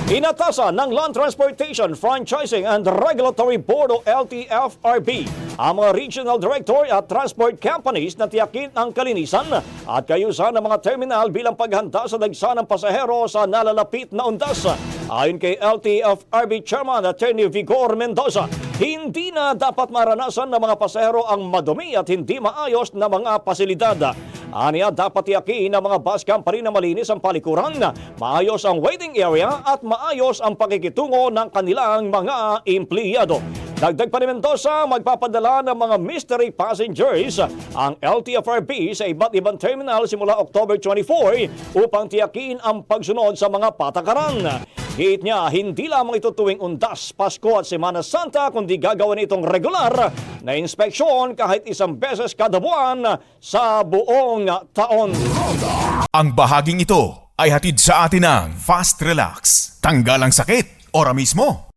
Inatasan ng Land Transportation, Franchising and Regulatory Board o LTFRB ang mga regional director at transport companies na tiyakin ang kalinisan at kayusan ng mga terminal bilang paghanda sa dagsa ng pasahero sa nalalapit na undas. Ayon kay LTFRB Chairman Attorney Vigor Mendoza, hindi na dapat maranasan ng mga pasahero ang madumi at hindi maayos na mga pasilidad. Aniya, dapat tiyakin ng mga bus company na malinis ang palikuran, maayos ang waiting area at maayos ang pakikitungo ng kanilang mga empleyado. Dagdag pa ni Mendoza, magpapadala ng mga mystery passengers ang LTFRB sa iba't ibang terminal simula October 24 upang tiyakin ang pagsunod sa mga patakaran. Hit niya, hindi lamang ito tuwing undas, Pasko at Semana Santa, kundi gagawin itong regular na inspeksyon kahit isang beses kada buwan sa buong taon. Ang bahaging ito ay hatid sa atin ng Fast Relax. Tanggal ang sakit, ora mismo.